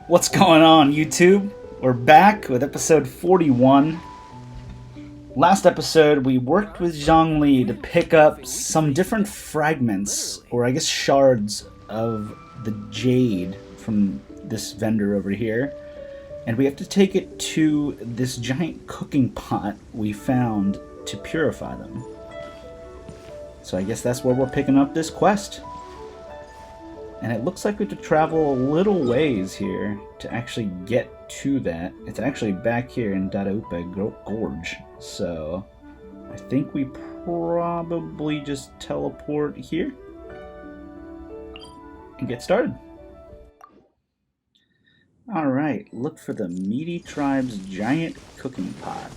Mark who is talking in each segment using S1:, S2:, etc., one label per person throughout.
S1: What's going on, YouTube? We're back with episode 41. Last episode, we worked with Zhongli to pick up some different fragments, or I guess shards, of the Jade from this vendor over here. And we have to take it to this giant cooking pot we found to purify them. So I guess that's where we're picking up this quest. And it looks like we have to travel a little ways here to actually get to that. It's actually back here in Dadaupa Gorge. So I think we probably just teleport here and get started. Alright, look for the Meaty Tribe's giant cooking pot.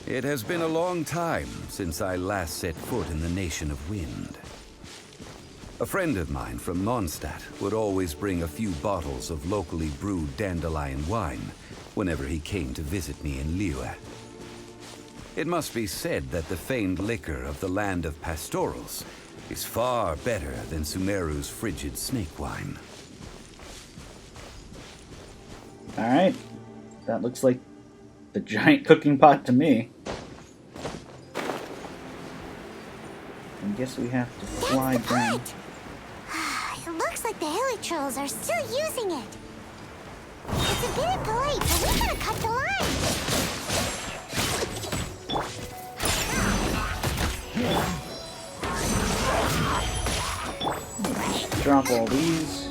S2: It has been a long time since I last set foot in the Nation of Wind. A friend of mine from Mondstadt would always bring a few bottles of locally brewed dandelion wine whenever he came to visit me in Liyue. It must be said that the famed liquor of the land of pastorals is far better than Sumeru's frigid snake wine.
S1: Alright, that looks like the giant cooking pot to me. I guess we have to fly down.
S3: It looks like the hilly trolls are still using it. It's a bit impolite, but we gotta cut the line.
S1: Drop all these.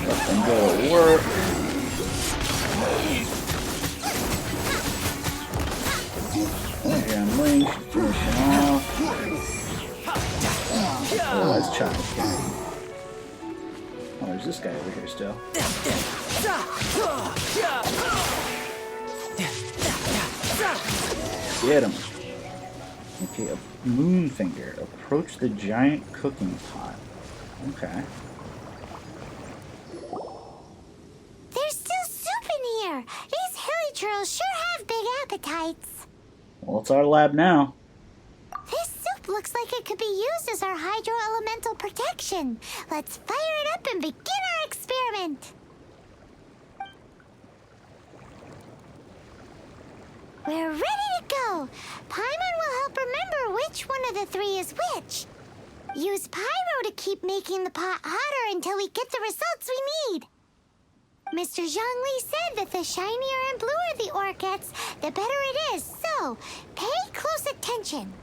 S1: Let them go to work. Xiangling should finish him off. Oh, let's try again. Oh, there's this guy over here still. Get him. Okay, a Moonfinger. Approach the giant cooking pot. Okay.
S3: There's still soup in here. These hilly trolls sure have big appetites.
S1: Well, it's our lab now.
S3: This soup looks like it could be used as our hydro-elemental protection. Let's fire it up and begin our experiment. We're ready to go. Paimon will help remember which one of the three is which. Use pyro to keep making the pot hotter until we get the results we need. Mr. Zhongli said that the shinier and bluer the ore gets, the better it is. So, pay close attention.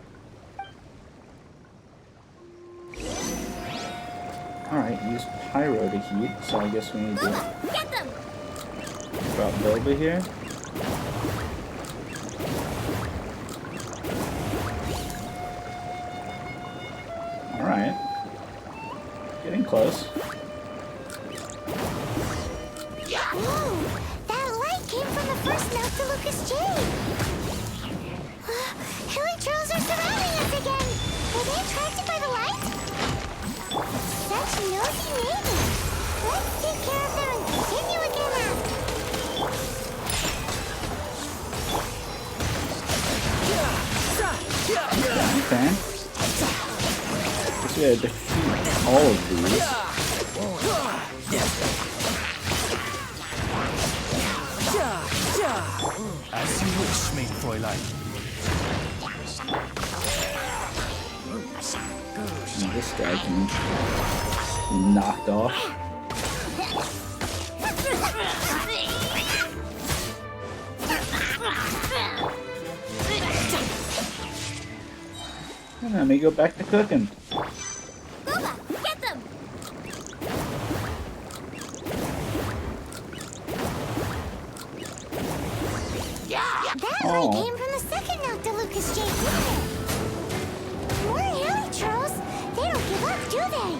S1: Alright, use pyro to heat, so I guess we need to
S3: Get them!
S1: drop Bilba here. Alright. Getting close.
S3: Whoa! That light came from the first note to Lucas Jade. Hilly trolls are surrounding us again. Were they attracted by the light? Such nosy neighbors. Let's take care of them and continue again after.
S1: Okay. Guess we gotta defeat all of these.
S4: As you wish, mein Fräulein.
S1: And this guy can be knocked off. And let me go back to cooking.
S3: Booba, get them! That light came from the second note to Lucas Jade, didn't it? More hilly trolls. They don't give up, do they?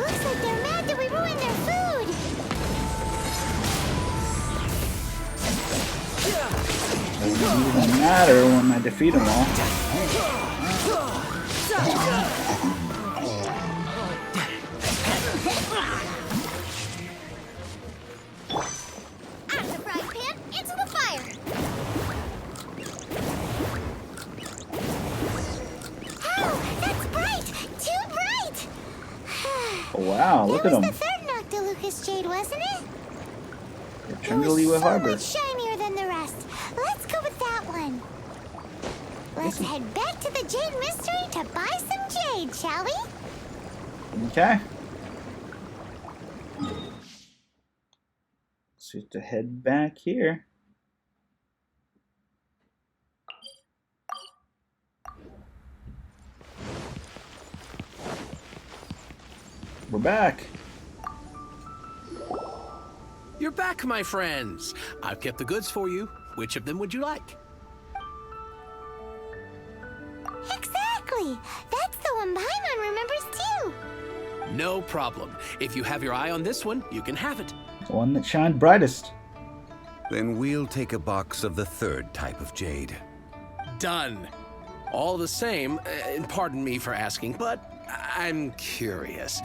S3: Looks like they're mad that we ruined their food.
S1: Doesn't even matter when I defeat them all.
S3: Out of the frying pan, into the fire. Oh, that's bright!
S1: Wow, look at
S3: That
S1: them.
S3: was the third Noctilucous Jade, wasn't it?
S1: They're
S3: It
S1: trying to
S3: was
S1: leave a
S3: so
S1: harbor.
S3: much shinier than the rest. Let's go with that one. Let's head back to the Jade Mystery to buy some jade, shall we?
S1: Okay. So we have to head back here. We're back.
S5: You're back, my friends. I've kept the goods for you. Which of them would you like?
S3: Exactly. That's the one Paimon remembers too.
S5: No problem. If you have your eye on this one, you can have it.
S1: The one that shined brightest.
S2: Then we'll take a box of the third type of jade.
S5: Done. All the same, and pardon me for asking, but I'm curious.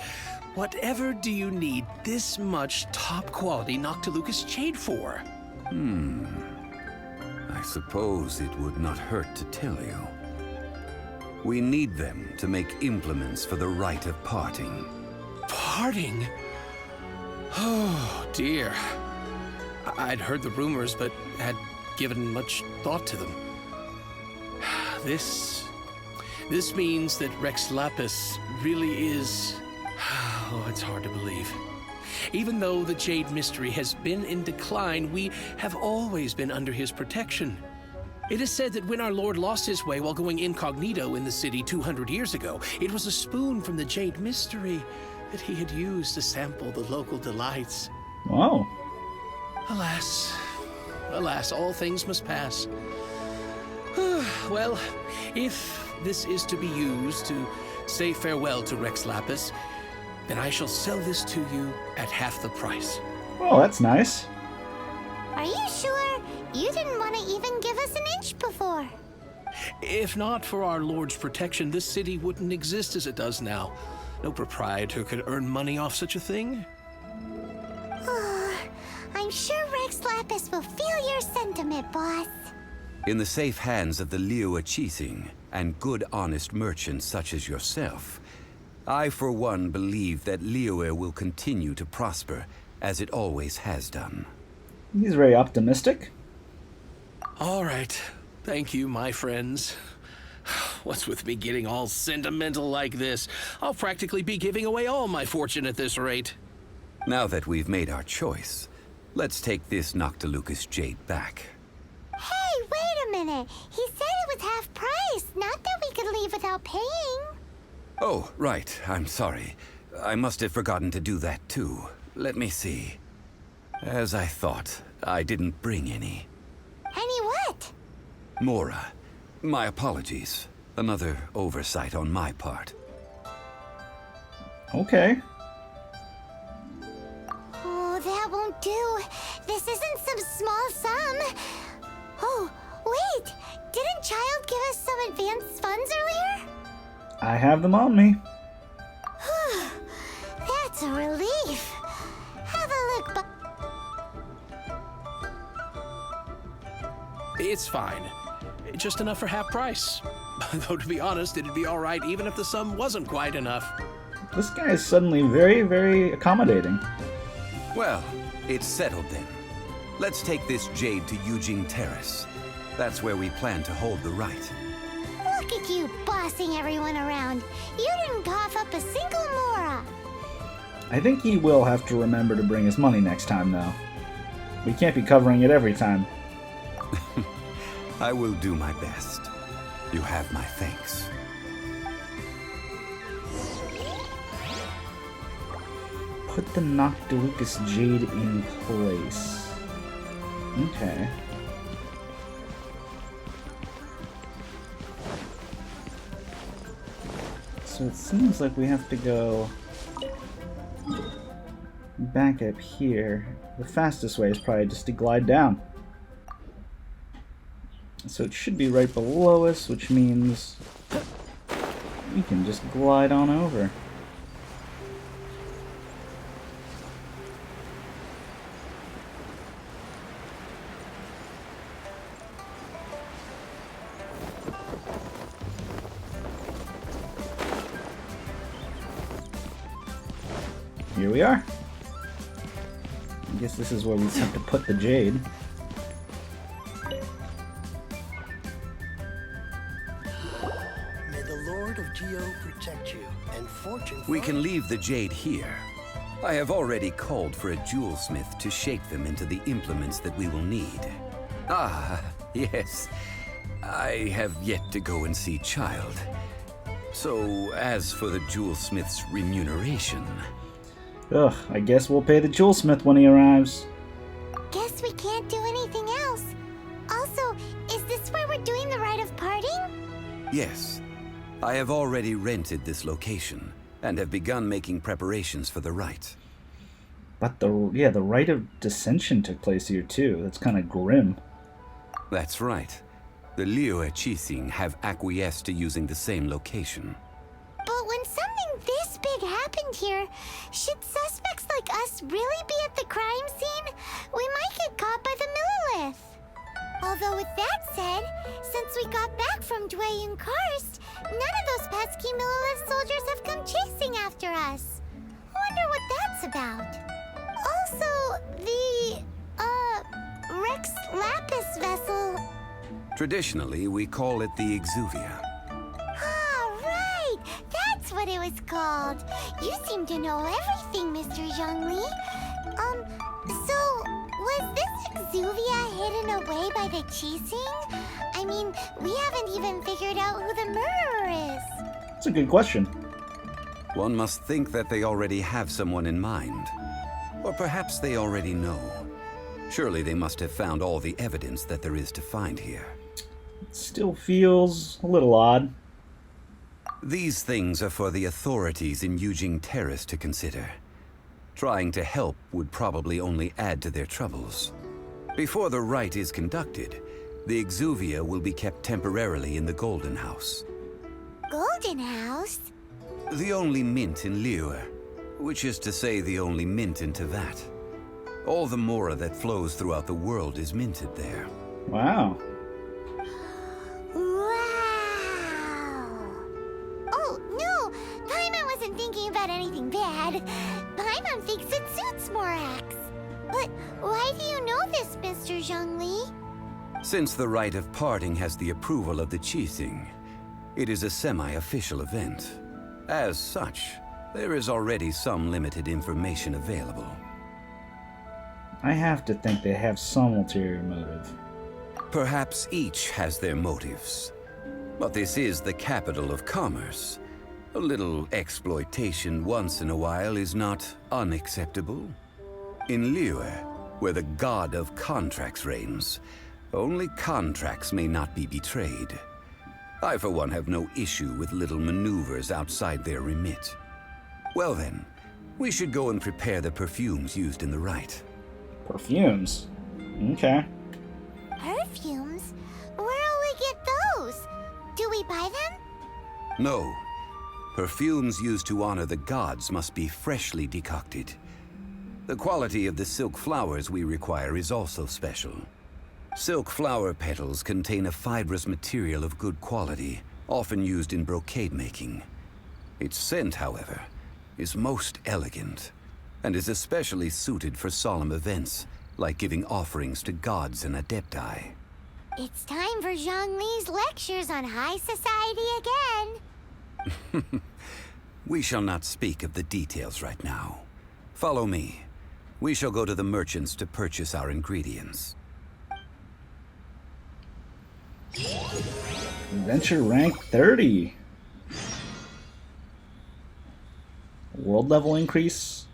S5: Whatever do you need this much top-quality Noctilucous Jade for?
S2: I suppose it would not hurt to tell you. We need them to make implements for the rite of parting.
S5: Parting? Oh, dear. I'd heard the rumors, but had given much thought to them. This means that Rex Lapis really is... Oh, it's hard to believe. Even though the Jade Mystery has been in decline, we have always been under his protection. It is said that when our Lord lost his way while going incognito in the city 200 years ago, it was a spoon from the Jade Mystery that he had used to sample the local delights.
S1: Wow.
S5: Alas, all things must pass. Well, if this is to be used to say farewell to Rex Lapis, then I shall sell this to you at half the price.
S1: Oh, that's nice.
S3: Are you sure? You didn't want to even give us an inch before.
S5: If not for our Lord's protection, this city wouldn't exist as it does now. No proprietor could earn money off such a thing.
S3: I'm sure Rex Lapis will feel your sentiment, boss.
S2: In the safe hands of the Liu Chising and good honest merchants such as yourself, I for one believe that Liyue will continue to prosper as it always has done.
S1: He's very optimistic.
S5: All right. Thank you, my friends. What's with me getting all sentimental like this? I'll practically be giving away all my fortune at this rate.
S2: Now that we've made our choice, let's take this Noctilucous Jade back.
S3: Hey, wait a minute. He said it was half price, not that we could leave without paying.
S2: Oh, right. I'm sorry. I must have forgotten to do that too. Let me see. As I thought, I didn't bring any.
S3: Any what?
S2: Mora, my apologies. Another oversight on my part.
S1: Okay.
S3: Oh, that won't do. This isn't some small sum. Oh, wait. Didn't Child give us some advanced funds earlier?
S1: I have them on me.
S3: That's a relief. Have a look,
S5: It's fine. Just enough for half price. Though to be honest, it'd be all right even if the sum wasn't quite enough.
S1: This guy is suddenly very, very accommodating.
S2: Well, it's settled then. Let's take this jade to Yujing Terrace. That's where we plan to hold the rite.
S3: Look at you bossing everyone around. You didn't cough up a single Mora.
S1: I think he will have to remember to bring his money next time, though. We can't be covering it every time.
S2: I will do my best. You have my thanks.
S1: Put the Noctilucous Jade in place. Okay. So it seems like we have to go back up here. The fastest way is probably just to glide down. So it should be right below us, which means we can just glide on over. here we are. I guess this is where we have to put the Jade.
S6: May the Lord of Geo protect you and fortune.
S2: We can leave the Jade here. I have already called for a jewelsmith to shape them into the implements that we will need. Ah, yes. I have yet to go and see Child. So, as for the jewelsmith's remuneration...
S1: Ugh, I guess we'll pay the jewelsmith when he arrives.
S3: Guess we can't do anything else. Also, is this where we're doing the rite of parting?
S2: Yes. I have already rented this location, and have begun making preparations for the rite.
S1: But the rite of dissension took place here too. That's kind of grim.
S2: That's right. The Liu Qixing have acquiesced to using the same location.
S3: But when something this big happened here, should suspects like us really be at the crime scene? We might get caught by the Millilith. Although with that said, since we got back from Dwayne Karst, none of those pesky Millilith soldiers have come chasing after us. Wonder what that's about. Also, the, Rex Lapis vessel...
S2: Traditionally, we call it the Exuvia.
S3: Ah, right! That's what it was called. You seem to know everything, Mr. Zhongli. So, was this Exuvia hidden away by the Qixing? I mean, we haven't even figured out who the murderer is.
S1: That's a good question.
S2: One must think that they already have someone in mind. Or perhaps they already know. Surely they must have found all the evidence that there is to find here.
S1: It still feels a little odd.
S2: These things are for the authorities in Yujing Terrace to consider. Trying to help would probably only add to their troubles. Before the rite is conducted, the Exuvia will be kept temporarily in the Golden House.
S3: Golden House?
S2: The only mint in Liyue, which is to say the only mint in Tevat. All the mora that flows throughout the world is minted there.
S1: Wow.
S3: Wow! Oh, no! Paimon wasn't thinking about anything bad. Paimon thinks it suits Morax. But why do you know this, Mr. Zhongli?
S2: Since the rite of parting has the approval of the Qixing, it is a semi-official event. As such, there is already some limited information available.
S1: I have to think they have some ulterior motive.
S2: Perhaps each has their motives. But this is the capital of commerce. A little exploitation once in a while is not unacceptable. In Liyue, where the god of contracts reigns, only contracts may not be betrayed. I, for one, have no issue with little maneuvers outside their remit. Well then, we should go and prepare the perfumes used in the rite.
S1: Perfumes? Okay.
S3: Perfumes? Where'll we get those? Do we buy them?
S2: No. Perfumes used to honor the gods must be freshly decocted. The quality of the silk flowers we require is also special. Silk flower petals contain a fibrous material of good quality, often used in brocade making. Its scent, however, is most elegant, and is especially suited for solemn events, like giving offerings to gods and adepti.
S3: It's time for Zhongli's lectures on high society again.
S2: We shall not speak of the details right now. Follow me. We shall go to the merchants to purchase our ingredients.
S1: Adventure rank 30. World level increase.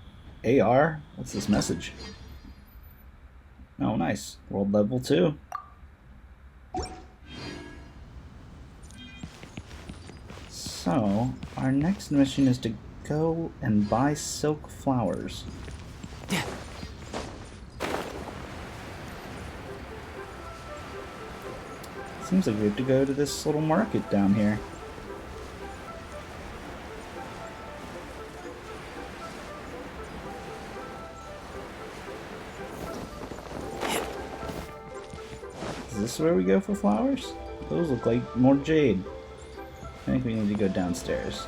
S1: AR. What's this message? Oh, nice. World level 2. So, our next mission is to go and buy silk flowers. Seems like we have to go to this little market down here. Is this where we go for flowers? Those look like more jade. I think we need to go downstairs.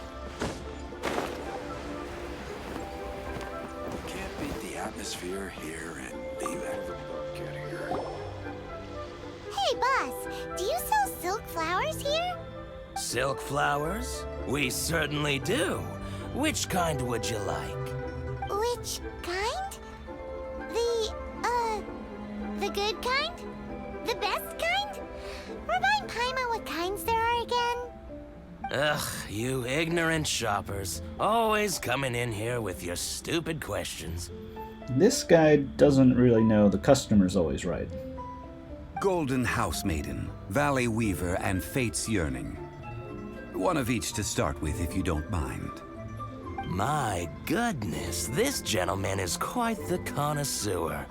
S2: You're here and leave it.
S3: Hey, boss, do you sell silk flowers here?
S4: Silk flowers? We certainly do. Which kind would you like?
S3: Which kind? The good kind? The best kind? Remind Paimon what kinds there are again.
S4: Ugh, you ignorant shoppers. Always coming in here with your stupid questions.
S1: This guy doesn't really know the customer's always right.
S2: Golden House Maiden, Valley Weaver, and Fate's Yearning. One of each to start with, if you don't mind.
S4: My goodness, this gentleman is quite the connoisseur.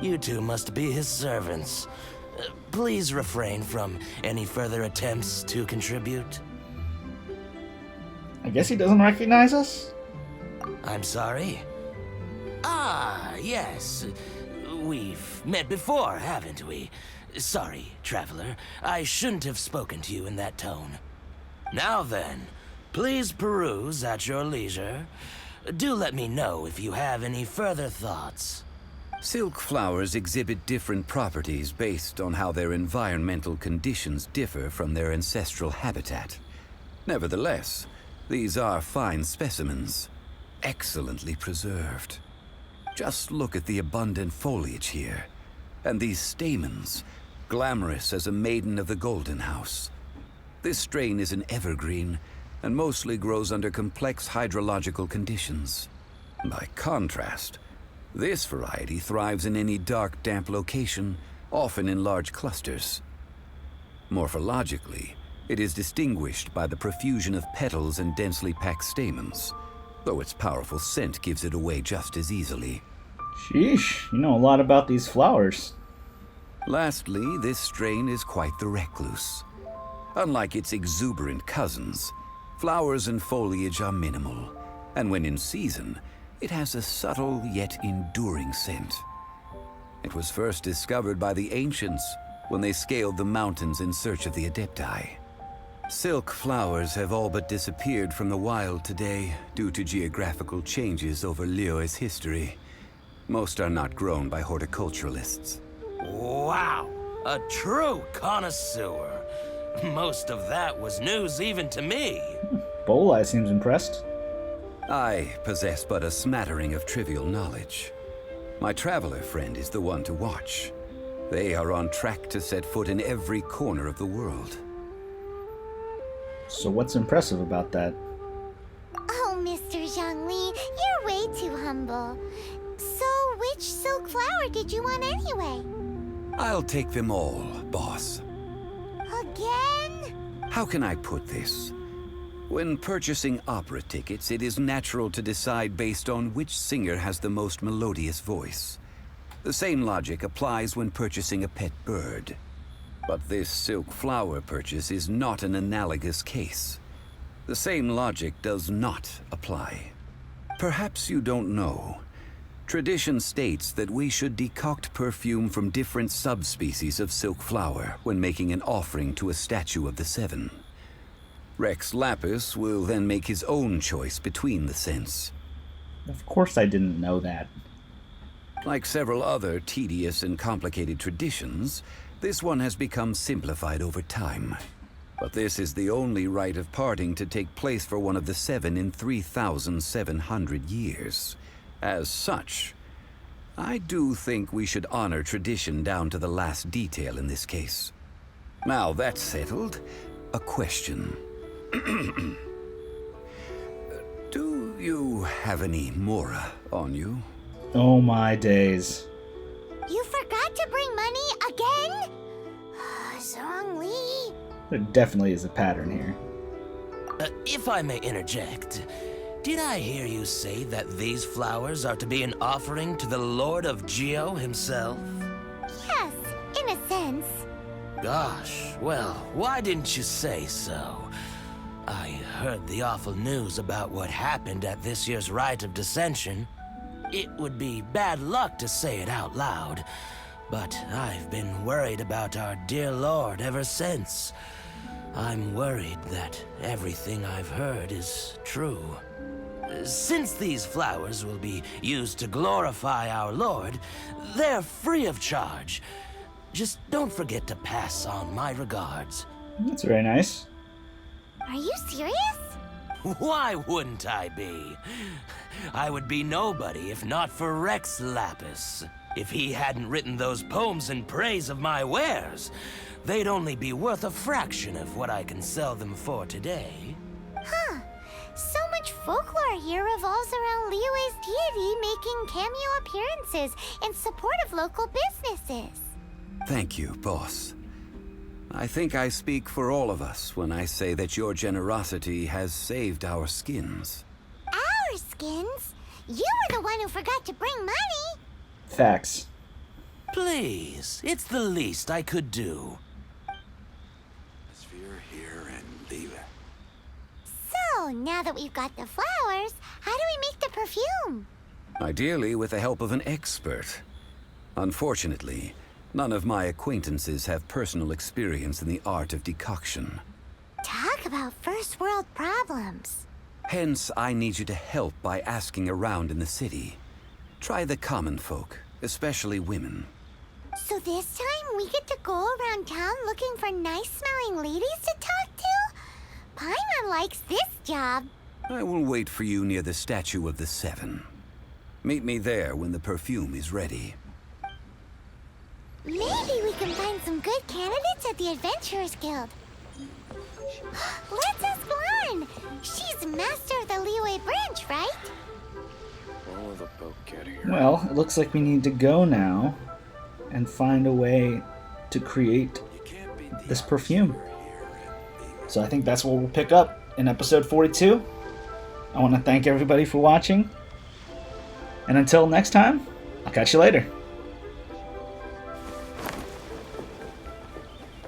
S4: You two must be his servants. Please refrain from any further attempts to contribute.
S1: I guess he doesn't recognize us?
S4: I'm sorry? Ah, yes. We've met before, haven't we? Sorry, traveler. I shouldn't have spoken to you in that tone. Now then, please peruse at your leisure. Do let me know if you have any further thoughts.
S2: Silk flowers exhibit different properties based on how their environmental conditions differ from their ancestral habitat. Nevertheless, these are fine specimens, excellently preserved. Just look at the abundant foliage here, and these stamens, glamorous as a maiden of the Golden House. This strain is an evergreen, and mostly grows under complex hydrological conditions. By contrast, this variety thrives in any dark, damp location, often in large clusters. Morphologically, it is distinguished by the profusion of petals and densely packed stamens, though its powerful scent gives it away just as easily.
S1: Sheesh, you know a lot about these flowers.
S2: Lastly, this strain is quite the recluse. Unlike its exuberant cousins, flowers and foliage are minimal, and when in season, it has a subtle yet enduring scent. It was first discovered by the ancients when they scaled the mountains in search of the Adepti. Silk flowers have all but disappeared from the wild today due to geographical changes over Liyue's history. Most are not grown by horticulturalists.
S4: Wow, a true connoisseur. Most of that was news even to me.
S1: Bolai seems impressed.
S2: I possess but a smattering of trivial knowledge. My traveler friend is the one to watch. They are on track to set foot in every corner of the world.
S1: So what's impressive about that?
S3: Oh, Mr. Zhongli, you're way too humble. So, which silk flower did you want anyway?
S2: I'll take them all, boss.
S3: Again?
S2: How can I put this? When purchasing opera tickets, it is natural to decide based on which singer has the most melodious voice. The same logic applies when purchasing a pet bird. But this silk flower purchase is not an analogous case. The same logic does not apply. Perhaps you don't know. Tradition states that we should decoct perfume from different subspecies of silk flower when making an offering to a statue of the Seven. Rex Lapis will then make his own choice between the scents.
S1: Of course I didn't know that.
S2: Like several other tedious and complicated traditions, this one has become simplified over time. But this is the only rite of parting to take place for one of the Seven in 3,700 years. As such, I do think we should honor tradition down to the last detail in this case. Now that's settled, a question. Do you have any Mora on you?
S1: Oh my days.
S3: You forgot to bring money again? Zhongli.
S1: There definitely is a pattern here.
S4: If I may interject, did I hear you say that these flowers are to be an offering to the Lord of Geo himself?
S3: Yes, in a sense.
S4: Gosh, well, why didn't you say so? I heard the awful news about what happened at this year's Rite of Dissension. It would be bad luck to say it out loud, but I've been worried about our dear Lord ever since. I'm worried that everything I've heard is true. Since these flowers will be used to glorify our Lord, they're free of charge. Just don't forget to pass on my regards.
S1: That's very nice.
S3: Are you serious?
S4: Why wouldn't I be? I would be nobody if not for Rex Lapis. If he hadn't written those poems in praise of my wares, they'd only be worth a fraction of what I can sell them for today.
S3: Huh. So much folklore here revolves around Liyue's deity making cameo appearances in support of local businesses.
S2: Thank you, boss. I think I speak for all of us when I say that your generosity has saved our skins.
S3: Our skins? You were the one who forgot to bring money.
S1: Facts.
S4: Please, it's the least I could do.
S2: Here and leave it.
S3: So, now that we've got the flowers, how do we make the perfume?
S2: Ideally with the help of an expert. Unfortunately, none of my acquaintances have personal experience in the art of decoction.
S3: Talk about first world problems.
S2: Hence, I need you to help by asking around in the city. Try the common folk, especially women.
S3: So this time we get to go around town looking for nice-smelling ladies to talk to? Paimon likes this job.
S2: I will wait for you near the Statue of the Seven. Meet me there when the perfume is ready.
S3: Maybe we can find some good candidates at the Adventurers Guild. Let's ask Lan. She's master of the Liyue branch, right?
S1: Well, it looks like we need to go now and find a way to create this perfume. So I think that's what we'll pick up in episode 42. I want to thank everybody for watching. And until next time, I'll catch you later.